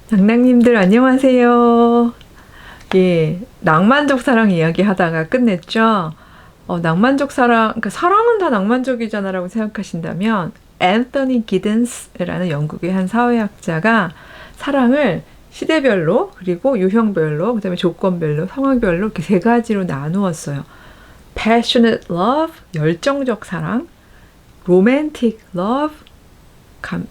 낭낭님들 안녕하세요. 예, 낭만적 사랑 이야기 하다가 끝냈죠. 낭만적 사랑, 그러니까 사랑은 다 낭만적이잖아라고 생각하신다면 앤서니 기든스라는 영국의 한 사회학자가 사랑을 시대별로 그리고 유형별로 그다음에 조건별로 상황별로 이렇게 세 가지로 나누었어요. passionate love, 열정적 사랑, romantic love,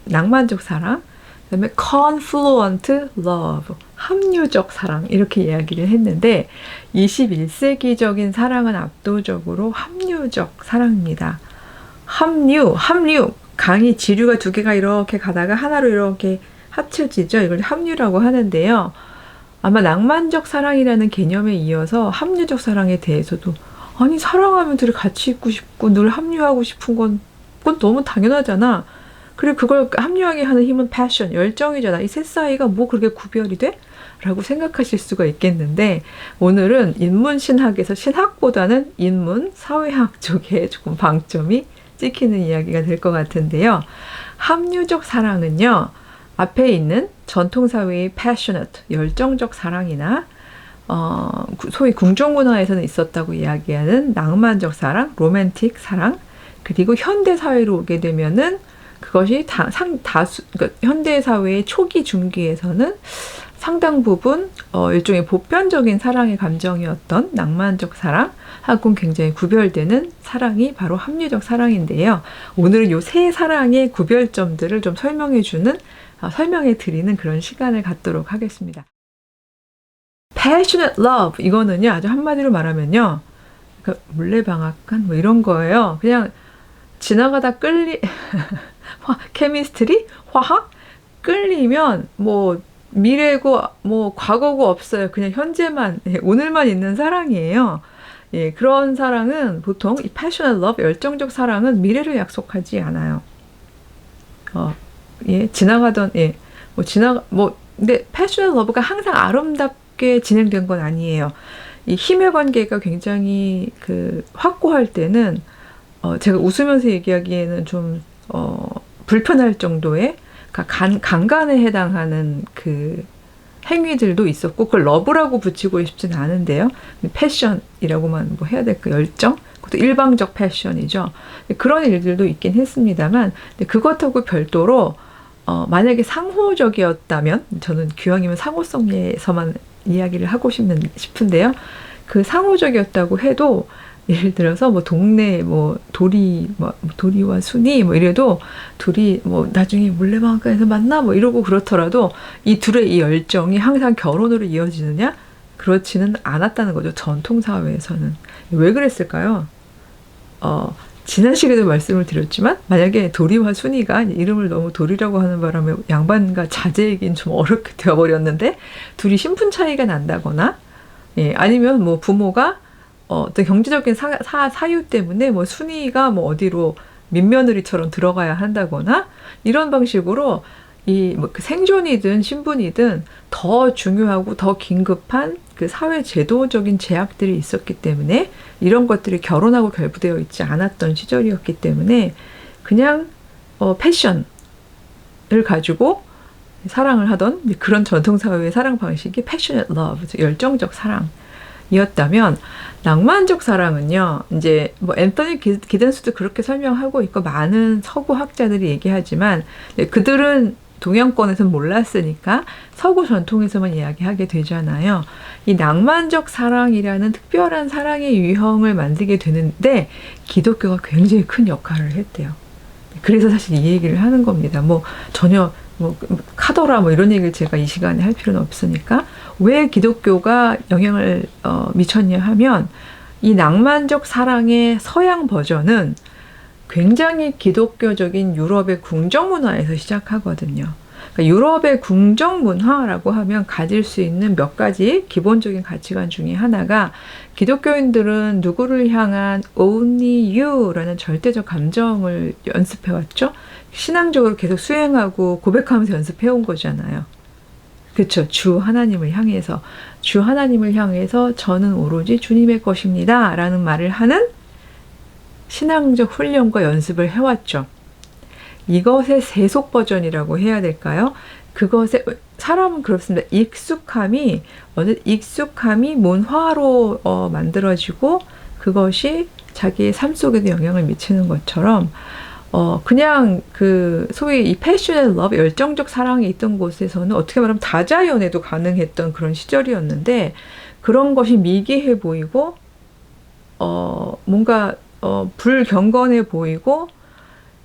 낭만적 사랑, 그다음에 confluent love, 합류적 사랑 이렇게 이야기를 했는데 21세기적인 사랑은 압도적으로 합류적 사랑입니다. 합류, 강이 지류가 두 개가 이렇게 가다가 하나로 이렇게 합쳐지죠. 이걸 합류라고 하는데요. 아마 낭만적 사랑이라는 개념에 이어서 합류적 사랑에 대해서도 아니 사랑하면 둘이 같이 있고 싶고 늘 합류하고 싶은 그건 너무 당연하잖아. 그리고 그걸 합류하게 하는 힘은 패션, 열정이잖아. 이 셋 사이가 뭐 그렇게 구별이 돼? 라고 생각하실 수가 있겠는데 오늘은 인문신학에서 신학보다는 인문, 사회학 쪽에 조금 방점이 찍히는 이야기가 될 것 같은데요. 합류적 사랑은요. 앞에 있는 전통사회의 passionate, 열정적 사랑이나 소위 궁중문화에서는 있었다고 이야기하는 낭만적 사랑, 로맨틱 사랑, 그리고 현대사회로 오게 되면은 그것이 그러니까 현대사회의 초기 중기에서는 상당 부분 일종의 보편적인 사랑의 감정이었던 낭만적 사랑하고는 굉장히 구별되는 사랑이 바로 합리적 사랑인데요. 오늘은 이 세 사랑의 구별점들을 좀 설명해 드리는 그런 시간을 갖도록 하겠습니다. passionate love 이거는요 아주 한마디로 말하면요 그러니까 물레방앗간 뭐 이런 거예요. 그냥 지나가다 케미스트리? 화학? 끌리면 뭐 미래고 뭐 과거고 없어요. 그냥 현재만 오늘만 있는 사랑이에요. 예, 그런 사랑은 보통 이 passionate love 열정적 사랑은 미래를 약속하지 않아요. 예, 지나가던 근데 passionate love가 항상 아름답게 진행된 건 아니에요. 이 힘의 관계가 굉장히 확고할 때는 제가 웃으면서 얘기하기에는 좀 불편할 정도의 강간에 해당하는 행위들도 있었고 그걸 러브라고 붙이고 싶지는 않은데요. 패션이라고만 뭐 해야 될까 열정? 그것도 일방적 패션이죠. 그런 일들도 있긴 했습니다만 그것하고 별도로 만약에 상호적이었다면 저는 기왕이면 상호성에서만 이야기를 하고 싶은데요. 그 상호적이었다고 해도 예를 들어서 뭐 동네 도리와 순이 이래도 둘이 나중에 물레방앗간에서 만나 이러고 그렇더라도 이 둘의 이 열정이 항상 결혼으로 이어지느냐? 그렇지는 않았다는 거죠. 전통 사회에서는. 왜 그랬을까요? 지난 시간에도 말씀을 드렸지만 만약에 도리와 순이가 이름을 너무 도리라고 하는 바람에 양반과 자제이긴 좀 어렵게 되어버렸는데 둘이 신분 차이가 난다거나 아니면 뭐 부모가 어떤 경제적인 사유 때문에 순위가 어디로 민며느리처럼 들어가야 한다거나 이런 방식으로 생존이든 신분이든 더 중요하고 더 긴급한 사회 제도적인 제약들이 있었기 때문에 이런 것들이 결혼하고 결부되어 있지 않았던 시절이었기 때문에 그냥 패션을 가지고 사랑을 하던 그런 전통사회의 사랑 방식이 passionate love, 열정적 사랑 이었다면 낭만적 사랑은요. 이제 앤서니 기든스도 그렇게 설명하고 있고 많은 서구 학자들이 얘기하지만 그들은 동양권에서는 몰랐으니까 서구 전통에서만 이야기하게 되잖아요. 이 낭만적 사랑이라는 특별한 사랑의 유형을 만들게 되는데 기독교가 굉장히 큰 역할을 했대요. 그래서 사실 이 얘기를 하는 겁니다. 전혀 카더라 이런 얘기를 제가 이 시간에 할 필요는 없으니까 왜 기독교가 영향을 미쳤냐 하면 이 낭만적 사랑의 서양 버전은 굉장히 기독교적인 유럽의 궁정 문화에서 시작하거든요. 그러니까 유럽의 궁정 문화라고 하면 가질 수 있는 몇 가지 기본적인 가치관 중에 하나가 기독교인들은 누구를 향한 only you라는 절대적 감정을 연습해왔죠. 신앙적으로 계속 수행하고 고백하면서 연습해온 거잖아요. 그렇죠. 주 하나님을 향해서 저는 오로지 주님의 것입니다 라는 말을 하는 신앙적 훈련과 연습을 해왔죠. 이것의 세속 버전이라고 해야 될까요? 그것에 사람은 그렇습니다. 익숙함이 문화로 만들어지고 그것이 자기의 삶 속에도 영향을 미치는 것처럼 그냥 그 소위 이 패셔널 러브, 열정적 사랑이 있던 곳에서는 어떻게 말하면 다자연애도 가능했던 그런 시절이었는데 그런 것이 미개해 보이고 뭔가 불경건해 보이고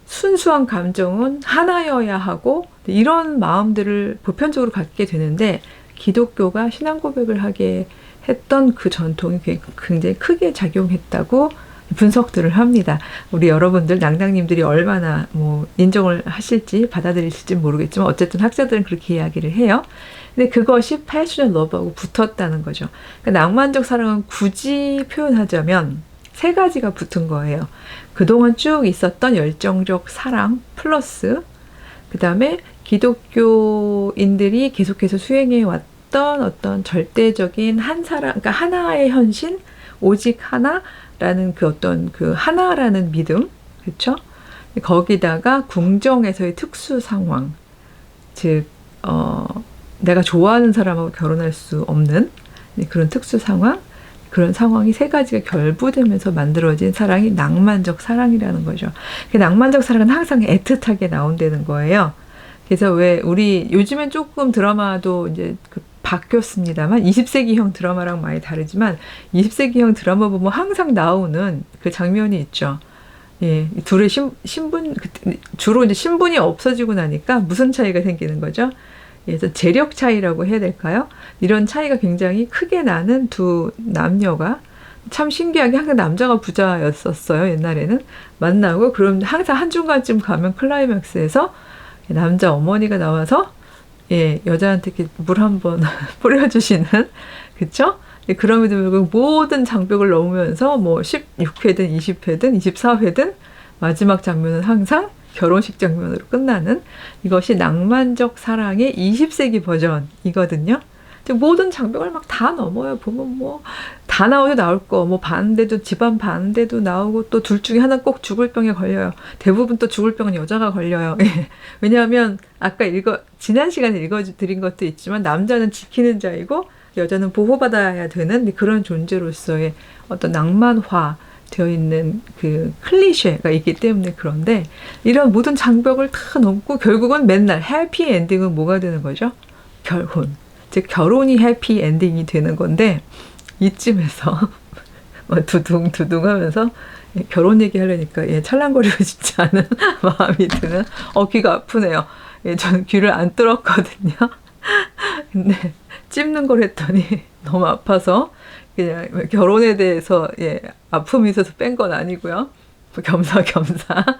순수한 감정은 하나여야 하고 이런 마음들을 보편적으로 갖게 되는데 기독교가 신앙 고백을 하게 했던 그 전통이 굉장히 크게 작용했다고 분석들을 합니다. 우리 여러분들 낭낭님들이 얼마나 뭐 인정을 하실지 받아들이실지 모르겠지만 어쨌든 학자들은 그렇게 이야기를 해요. 근데 그것이 패셔널 러브하고 붙었다는 거죠. 그러니까 낭만적 사랑은 굳이 표현하자면 세 가지가 붙은 거예요. 그동안 쭉 있었던 열정적 사랑 플러스 그 다음에 기독교인들이 계속해서 수행해 왔던 어떤 절대적인 한 사랑, 그러니까 하나의 현신, 오직 하나라는 그 어떤 그 하나라는 믿음, 그렇죠? 거기다가 궁정에서의 특수 상황, 즉 내가 좋아하는 사람하고 결혼할 수 없는 그런 특수 상황, 그런 상황이 세 가지가 결부되면서 만들어진 사랑이 낭만적 사랑이라는 거죠. 그 낭만적 사랑은 항상 애틋하게 나온다는 거예요. 그래서 왜 우리 요즘엔 조금 드라마도 이제 바뀌었습니다만 20세기형 드라마랑 많이 다르지만 20세기형 드라마 보면 항상 나오는 그 장면이 있죠. 예, 둘의 신분 주로 이제 신분이 없어지고 나니까 무슨 차이가 생기는 거죠? 그래서 재력 차이라고 해야 될까요? 이런 차이가 굉장히 크게 나는 두 남녀가 참 신기하게 항상 남자가 부자였었어요. 옛날에는 만나고 그럼 항상 한중간쯤 가면 클라이맥스에서 남자 어머니가 나와서 여자한테 이렇게 물 한번 뿌려주시는 그쵸? 그럼에도 불구하고 모든 장벽을 넘으면서 뭐 16회든 20회든 24회든 마지막 장면은 항상 결혼식 장면으로 끝나는 이것이 낭만적 사랑의 20세기 버전이거든요. 모든 장벽을 막 다 넘어요. 보면 뭐 다 나오도 나올 거, 뭐 반대도 집안 반대도 나오고 또 둘 중에 하나 꼭 죽을 병에 걸려요. 대부분 또 죽을 병은 여자가 걸려요. 왜냐하면 아까 지난 시간에 읽어드린 것도 있지만 남자는 지키는 자이고 여자는 보호받아야 되는 그런 존재로서의 어떤 낭만화 되어 있는 그 클리셰가 있기 때문에 그런데 이런 모든 장벽을 다 넘고 결국은 맨날 해피 엔딩은 뭐가 되는 거죠? 결혼. 즉 결혼이 해피 엔딩이 되는 건데 이쯤에서 두둥두둥 하면서 결혼 얘기하려니까 찰랑거리고 싶지 않은 마음이 드는 귀가 아프네요. 저는 귀를 안 뚫었거든요. 근데 찝는 걸 했더니 너무 아파서 그냥 결혼에 대해서 아픔이 있어서 뺀 건 아니고요. 겸사겸사.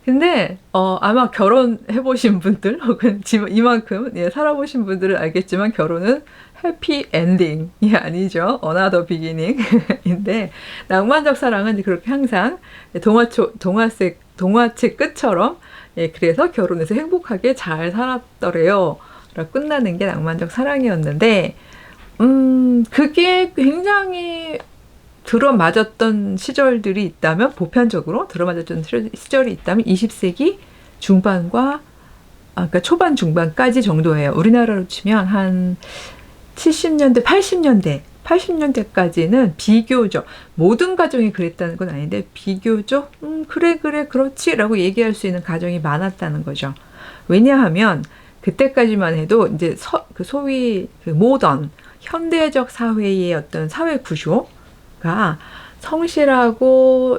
근데 아마 결혼해보신 분들 혹은 이만큼 살아보신 분들은 알겠지만 결혼은 해피 엔딩이 아니죠. Another beginning인데 낭만적 사랑은 그렇게 항상 동화책 끝처럼 그래서 결혼해서 행복하게 잘 살았더래요. 라고 끝나는 게 낭만적 사랑이었는데 그게 굉장히 들어맞았던 시절들이 있다면 보편적으로 들어맞았던 시절이 있다면 20세기 중반과 그러니까 초반 중반까지 정도예요. 우리나라로 치면 한 70년대 80년대까지는 비교적 모든 가정이 그랬다는 건 아닌데 비교적 그래 그렇지 라고 얘기할 수 있는 가정이 많았다는 거죠. 왜냐하면 그때까지만 해도 이제 소위 모던 현대적 사회의 어떤 사회 구조가 성실하고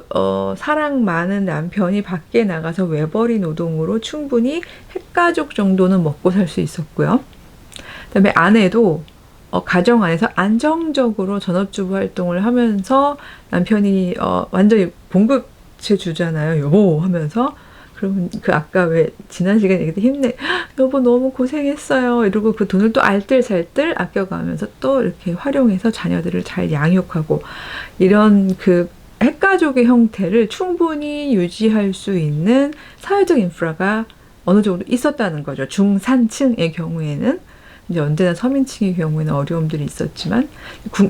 사랑 많은 남편이 밖에 나가서 외벌이 노동으로 충분히 핵가족 정도는 먹고 살 수 있었고요. 그다음에 아내도 가정 안에서 안정적으로 전업주부 활동을 하면서 남편이 완전히 봉급제 주잖아요. 여보 하면서 그러면 아까 왜 지난 시간에 얘기했던 힘내 여보 너무 고생했어요 이러고 그 돈을 또 알뜰살뜰 아껴가면서 또 이렇게 활용해서 자녀들을 잘 양육하고 이런 그 핵가족의 형태를 충분히 유지할 수 있는 사회적 인프라가 어느 정도 있었다는 거죠. 중산층의 경우에는. 이제 언제나 서민층의 경우에는 어려움들이 있었지만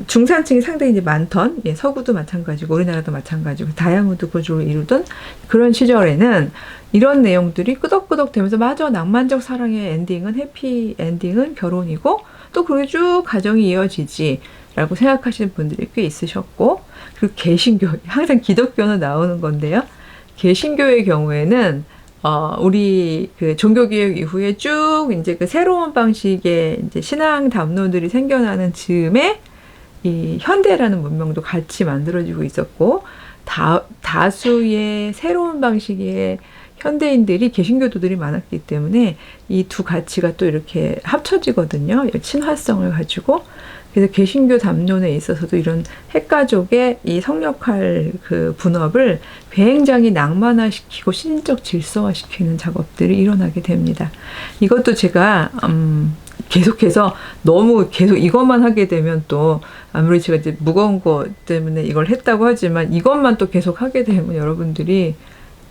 중산층이 상당히 이제 많던 서구도 마찬가지고 우리나라도 마찬가지고 다이아몬드 구조를 이루던 그런 시절에는 이런 내용들이 끄덕끄덕 되면서 맞아 낭만적 사랑의 엔딩은 해피 엔딩은 결혼이고 또 그렇게 쭉 가정이 이어지지 라고 생각하시는 분들이 꽤 있으셨고 그리고 개신교 항상 기독교는 나오는 건데요. 개신교의 경우에는 우리 그 종교개혁 이후에 쭉 이제 그 새로운 방식의 이제 신앙 담론들이 생겨나는 즈음에 이 현대라는 문명도 같이 만들어지고 있었고 다수의 새로운 방식의 현대인들이 개신교도들이 많았기 때문에 이 두 가치가 또 이렇게 합쳐지거든요. 친화성을 가지고. 그래서 개신교 담론에 있어서도 이런 핵가족의 이 성역할 그 분업을 굉장히 낭만화시키고 신적 질서화시키는 작업들이 일어나게 됩니다. 이것도 제가 계속해서 너무 계속 이것만 하게 되면 또 아무리 제가 이제 무거운 거 때문에 이걸 했다고 하지만 이것만 또 계속 하게 되면 여러분들이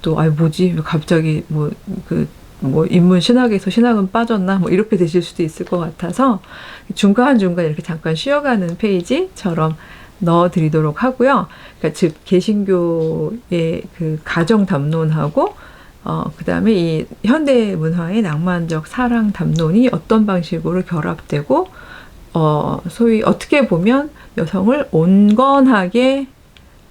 또 뭐지 갑자기 인문 신학에서 신학은 빠졌나 이렇게 되실 수도 있을 것 같아서 중간중간 이렇게 잠깐 쉬어가는 페이지처럼 넣어드리도록 하고요. 그러니까 즉 개신교의 그 가정 담론하고 그 다음에 이 현대 문화의 낭만적 사랑 담론이 어떤 방식으로 결합되고 소위 어떻게 보면 여성을 온건하게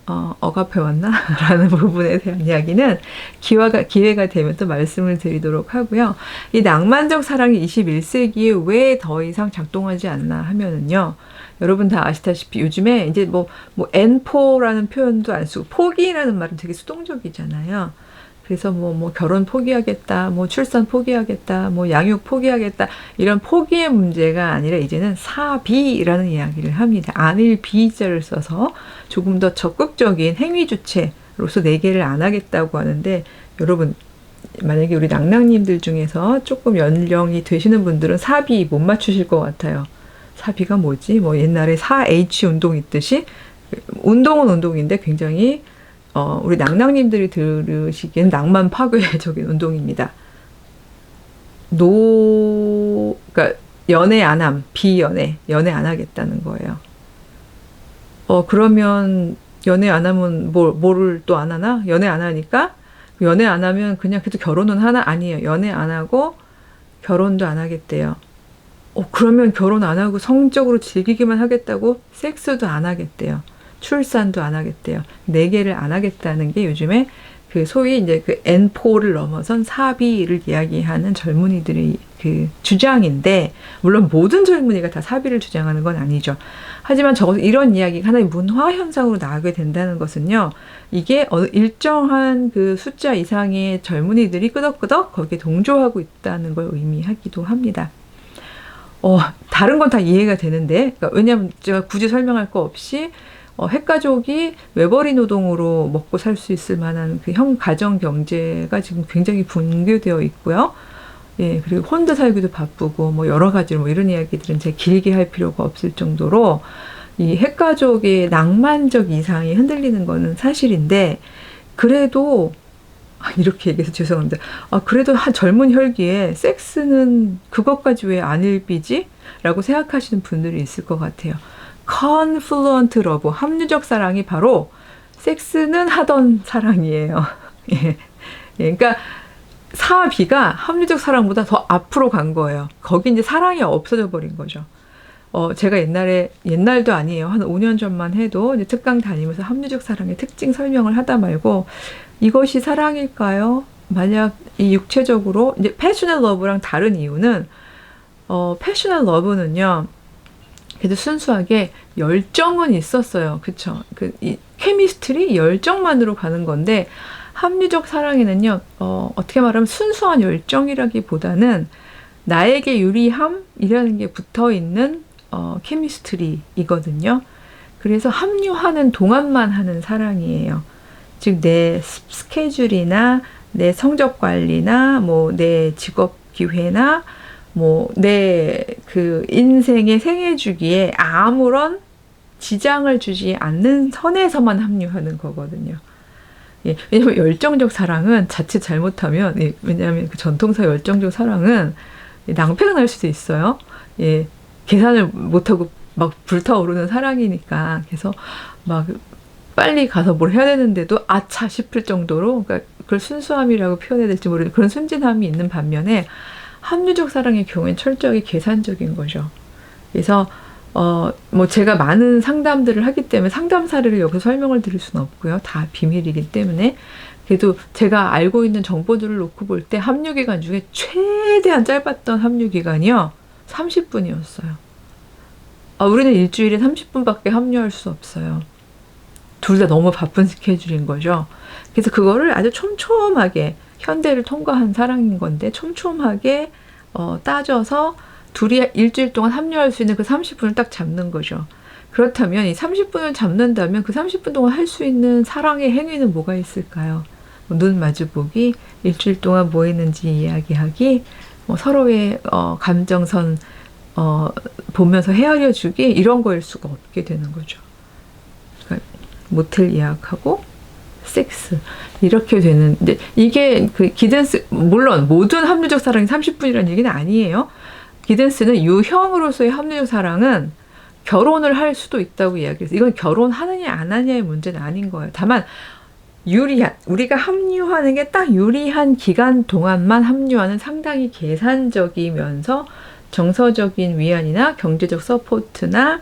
억압해왔나? 라는 부분에 대한 이야기는 기회가 되면 또 말씀을 드리도록 하고요. 이 낭만적 사랑이 21세기에 왜 더 이상 작동하지 않나 하면은요. 여러분 다 아시다시피 요즘에 이제 N4라는 표현도 안 쓰고 포기라는 말은 되게 수동적이잖아요. 그래서 결혼 포기하겠다, 출산 포기하겠다, 양육 포기하겠다, 이런 포기의 문제가 아니라 이제는 사비라는 이야기를 합니다. 안일 비자를 써서 조금 더 적극적인 행위 주체로서 내게를 안 하겠다고 하는데, 여러분, 만약에 우리 낭낭님들 중에서 조금 연령이 되시는 분들은 사비 못 맞추실 것 같아요. 사비가 뭐지? 옛날에 4H 운동 있듯이, 운동은 운동인데 굉장히 우리 낭낭님들이 들으시기엔 낭만 파괴적인 운동입니다. 그러니까 연애 안 함, 연애 안 하겠다는 거예요. 그러면 연애 안 하면 뭐를 또 안 하나? 연애 안 하니까 연애 안 하면 그냥 그래도 결혼은 하나? 아니에요. 연애 안 하고 결혼도 안 하겠대요. 그러면 결혼 안 하고 성적으로 즐기기만 하겠다고 섹스도 안 하겠대요. 출산도 안 하겠대요. 4개를 안 하겠다는 게 요즘에 그 소위 이제 그 N4를 넘어선 사비를 이야기하는 젊은이들의 그 주장인데, 물론 모든 젊은이가 다 사비를 주장하는 건 아니죠. 하지만 적어도 이런 이야기가 하나의 문화 현상으로 나오게 된다는 것은요, 이게 일정한 그 숫자 이상의 젊은이들이 끄덕끄덕 거기에 동조하고 있다는 걸 의미하기도 합니다. 다른 건 다 이해가 되는데, 그러니까 왜냐하면 제가 굳이 설명할 거 없이 핵가족이 외벌이 노동으로 먹고 살 수 있을 만한 그 가정 경제가 지금 굉장히 붕괴되어 있고요. 예, 그리고 혼자 살기도 바쁘고 여러 가지 이런 이야기들은 제가 길게 할 필요가 없을 정도로 이 핵가족의 낭만적 이상이 흔들리는 거는 사실인데, 그래도 이렇게 얘기해서 죄송합니다. 그래도 한 젊은 혈기에 섹스는 그것까지 왜 안 일비지? 라고 생각하시는 분들이 있을 것 같아요. confluent love, 합리적 사랑이 바로 섹스는 하던 사랑이에요. 예. 그러니까 사비가 합리적 사랑보다 더 앞으로 간 거예요. 거기 이제 사랑이 없어져 버린 거죠. 제가 옛날도 아니에요. 한 5년 전만 해도 이제 특강 다니면서 합리적 사랑의 특징 설명을 하다 말고, 이것이 사랑일까요? 만약 이 육체적으로 이제 패셔널 러브랑 다른 이유는, 패셔널 러브는요, 그래도 순수하게 열정은 있었어요. 그쵸? 이 케미스트리, 열정만으로 가는 건데, 합리적 사랑에는요, 어떻게 말하면 순수한 열정이라기보다는 나에게 유리함이라는 게 붙어 있는, 케미스트리이거든요. 그래서 합류하는 동안만 하는 사랑이에요. 즉, 내 스케줄이나, 내 성적 관리나, 내 직업 기회나, 내 그 인생의 생애 주기에 아무런 지장을 주지 않는 선에서만 합류하는 거거든요. 예, 왜냐면 열정적 사랑은 자칫 잘못하면, 왜냐하면 그 전통사 열정적 사랑은 낭패가 날 수도 있어요. 예, 계산을 못하고 막 불타오르는 사랑이니까. 그래서 막 빨리 가서 뭘 해야 되는데도 아차 싶을 정도로, 그러니까 그걸 순수함이라고 표현해야 될지 모르겠는데 그런 순진함이 있는 반면에 합리적 사랑의 경우엔 철저하게 계산적인 거죠. 그래서 뭐 제가 많은 상담들을 하기 때문에 상담 사례를 여기서 설명을 드릴 수는 없고요. 다 비밀이기 때문에. 그래도 제가 알고 있는 정보들을 놓고 볼 때 합류기간 중에 최대한 짧았던 합류기간이요, 30분이었어요. 우리는 일주일에 30분밖에 합류할 수 없어요. 둘 다 너무 바쁜 스케줄인 거죠. 그래서 그거를 아주 촘촘하게, 현대를 통과한 사랑인 건데 촘촘하게 따져서 둘이 일주일 동안 합류할 수 있는 그 30분을 딱 잡는 거죠. 그렇다면 이 30분을 잡는다면 그 30분 동안 할 수 있는 사랑의 행위는 뭐가 있을까요? 눈 마주보기, 일주일 동안 뭐 했는지 이야기하기, 서로의 감정선 보면서 헤아려주기, 이런 거일 수가 없게 되는 거죠. 그러니까 모텔 예약하고 섹스, 이렇게 되는데, 이게 그 기댄스, 물론 모든 합리적 사랑이 30분이라는 얘기는 아니에요. 기댄스는 유형으로서의 합리적 사랑은 결혼을 할 수도 있다고 이야기했어요. 이건 결혼하느냐 안 하느냐의 문제는 아닌 거예요. 다만 유리한, 우리가 합류하는 게 딱 유리한 기간 동안만 합류하는 상당히 계산적이면서 정서적인 위안이나 경제적 서포트나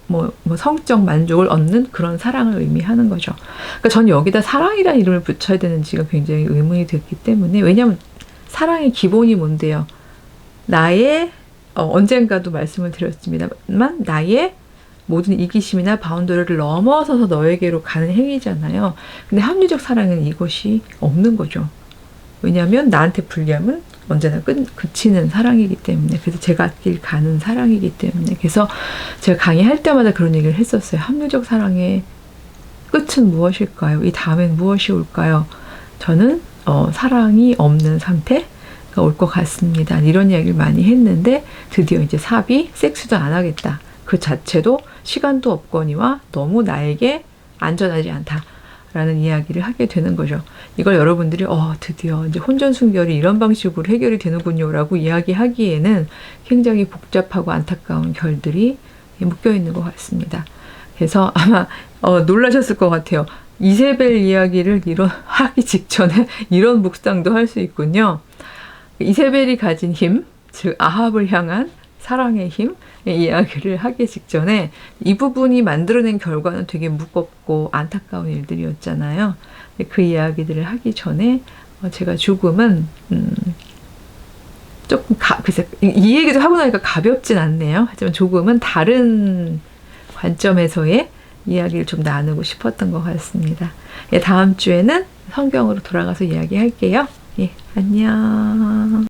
뭐 성적 만족을 얻는 그런 사랑을 의미하는 거죠. 그러니까 전 여기다 사랑이라는 이름을 붙여야 되는지가 굉장히 의문이 됐기 때문에, 왜냐하면 사랑의 기본이 뭔데요? 나의 언젠가도 말씀을 드렸습니다만 나의 모든 이기심이나 바운더리를 넘어서서 너에게로 가는 행위잖아요. 근데 합리적 사랑은 이것이 없는 거죠. 왜냐하면 나한테 불리함은 언제나 그치는 사랑이기 때문에, 그래서 제가 길 가는 사랑이기 때문에. 그래서 제가 강의할 때마다 그런 얘기를 했었어요. 합리적 사랑의 끝은 무엇일까요? 이 다음엔 무엇이 올까요? 저는 사랑이 없는 상태가 올 것 같습니다. 이런 이야기를 많이 했는데, 드디어 이제 삽이 섹스도 안 하겠다, 그 자체도 시간도 없거니와 너무 나에게 안전하지 않다라는 이야기를 하게 되는 거죠. 이걸 여러분들이 드디어 이제 혼전 순결이 이런 방식으로 해결이 되는군요 라고 이야기하기에는 굉장히 복잡하고 안타까운 결들이 묶여 있는 것 같습니다. 그래서 아마 놀라셨을 것 같아요. 이세벨 이야기를 하기 직전에 이런 묵상도 할 수 있군요. 이세벨이 가진 힘, 즉 아합을 향한 사랑의 힘의 이야기를 하기 직전에 이 부분이 만들어낸 결과는 되게 무겁고 안타까운 일들이었잖아요. 그 이야기들을 하기 전에 제가 조금은 조금 글쎄, 이 얘기도 하고 나니까 가볍진 않네요. 하지만 조금은 다른 관점에서의 이야기를 좀 나누고 싶었던 것 같습니다. 다음 주에는 성경으로 돌아가서 이야기할게요. 안녕.